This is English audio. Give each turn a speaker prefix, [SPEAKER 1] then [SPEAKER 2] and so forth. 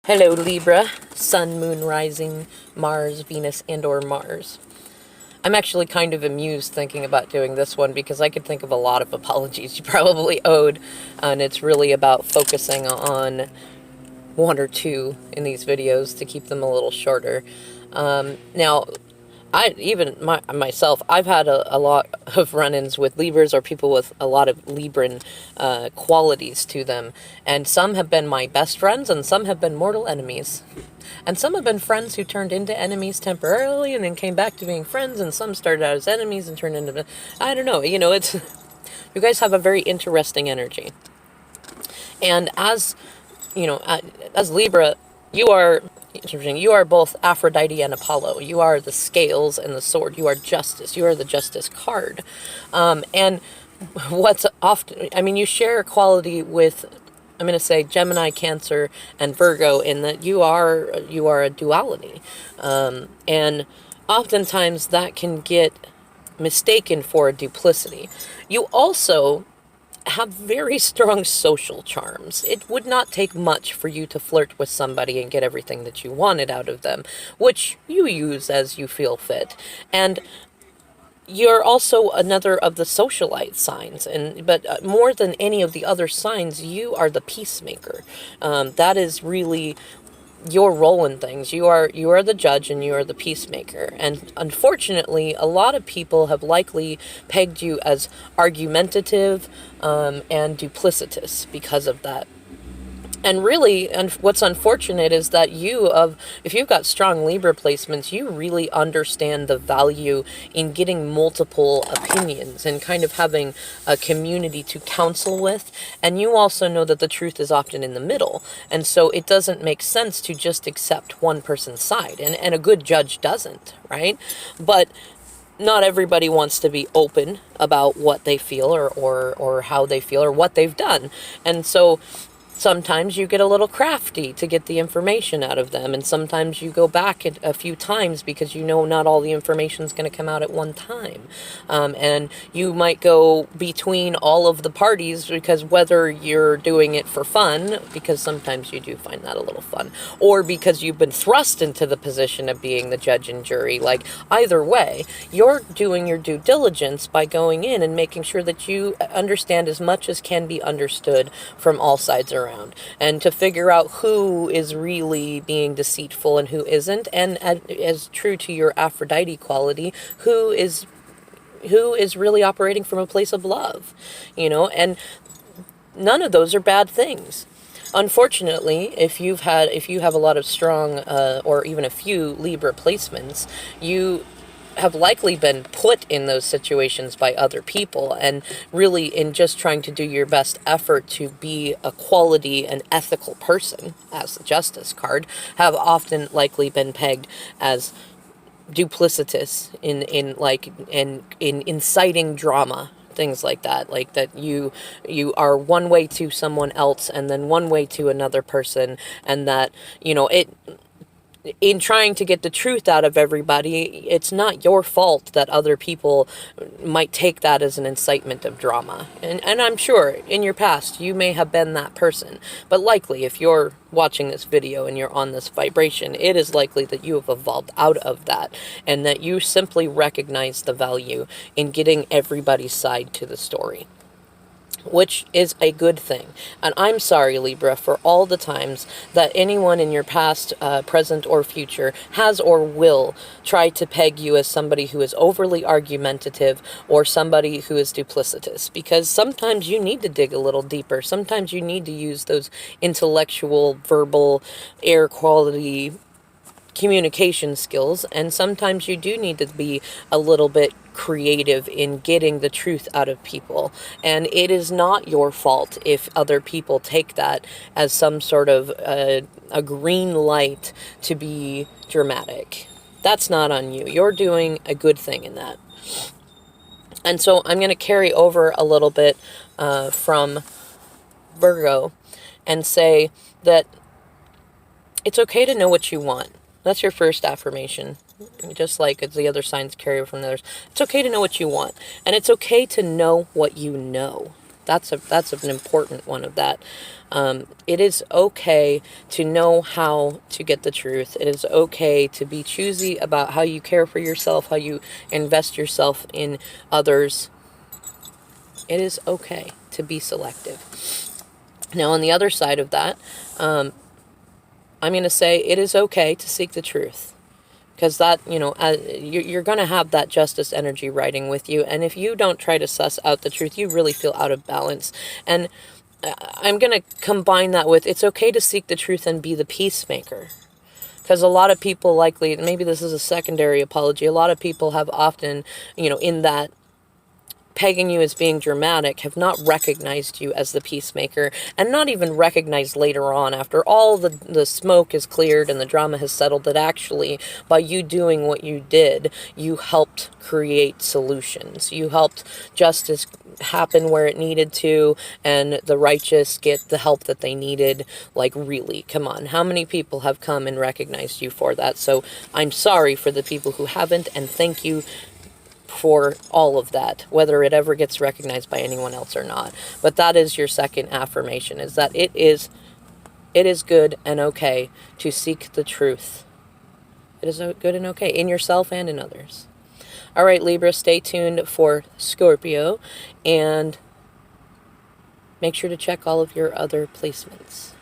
[SPEAKER 1] Hello Libra, Sun, Moon, Rising, Mars, Venus, and or Mars. I'm actually kind of amused thinking about doing this one because I could think of a lot of apologies you probably owed, and it's really about focusing on one or two in these videos to keep them a little shorter. Now, myself, I've had a lot of run-ins with Libras or people with a lot of Libran qualities to them. And some have been my best friends and some have been mortal enemies. And some have been friends who turned into enemies temporarily and then came back to being friends, and some started out as enemies and turned into, I don't know, it's, you guys have a very interesting energy. And as Libra, you are both Aphrodite and Apollo. You are the scales and the sword. You are justice. You are the justice card. And what's often, you share a quality with, I'm going to say, Gemini, Cancer, and Virgo, in that you are a duality. And oftentimes that can get mistaken for a duplicity. You also have very strong social charms. It would not take much for you to flirt with somebody and get everything that you wanted out of them, which you use as you feel fit. And you're also another of the socialite signs, but more than any of the other signs, you are the peacemaker. That is really your role in things. You are the judge and you are the peacemaker. And unfortunately, a lot of people have likely pegged you as argumentative and duplicitous because of that. And really, what's unfortunate is that if you've got strong Libra placements, you really understand the value in getting multiple opinions and kind of having a community to counsel with. And you also know that the truth is often in the middle. And so it doesn't make sense to just accept one person's side. And a good judge doesn't, right? But not everybody wants to be open about what they feel or how they feel or what they've done. And so sometimes you get a little crafty to get the information out of them, and sometimes you go back a few times because you know not all the information is going to come out at one time. And you might go between all of the parties, because whether you're doing it for fun, because sometimes you do find that a little fun, or because you've been thrust into the position of being the judge and jury, like either way, you're doing your due diligence by going in and making sure that you understand as much as can be understood from all sides around. And to figure out who is really being deceitful and who isn't, and as true to your Aphrodite quality, who is really operating from a place of love, and none of those are bad things. Unfortunately, if you have a lot of strong or even a few Libra placements, you have likely been put in those situations by other people, and really in just trying to do your best effort to be a quality and ethical person, as the Justice card, have often likely been pegged as duplicitous in inciting drama, things like that, you are one way to someone else and then one way to another person, and that in trying to get the truth out of everybody, it's not your fault that other people might take that as an incitement of drama. And I'm sure in your past you may have been that person. But likely, if you're watching this video and you're on this vibration, it is likely that you have evolved out of that, and that you simply recognize the value in getting everybody's side to the story, which is a good thing. And I'm sorry, Libra, for all the times that anyone in your past, present, or future has or will try to peg you as somebody who is overly argumentative or somebody who is duplicitous, because sometimes you need to dig a little deeper. Sometimes you need to use those intellectual, verbal, air quality communication skills, and sometimes you do need to be a little bit creative in getting the truth out of people. And it is not your fault if other people take that as some sort of a green light to be dramatic. That's not on you. You're doing a good thing in that. And so I'm going to carry over a little bit from Virgo and say that it's okay to know what you want. That's your first affirmation. Just like as the other signs carry over from the others. It's okay to know what you want. And it's okay to know what you know. That's an important one of that. It is okay to know how to get the truth. It is okay to be choosy about how you care for yourself, how you invest yourself in others. It is okay to be selective. Now, on the other side of that, I'm going to say it is okay to seek the truth. Because that, you're going to have that justice energy riding with you. And if you don't try to suss out the truth, you really feel out of balance. And I'm going to combine that with it's okay to seek the truth and be the peacemaker. Because a lot of people likely, maybe this is a secondary apology, a lot of people have often, in that pegging you as being dramatic, have not recognized you as the peacemaker, and not even recognized later on, after all the smoke is cleared and the drama has settled, that actually by you doing what you did, you helped create solutions. You helped justice happen where it needed to, and the righteous get the help that they needed. Like, really, come on, how many people have come and recognized you for that? So I'm sorry for the people who haven't, and thank you for all of that, whether it ever gets recognized by anyone else or not. But that is your second affirmation, is that it is good and okay to seek the truth. It is good and okay in yourself and in others. All right, Libra, stay tuned for Scorpio, and make sure to check all of your other placements.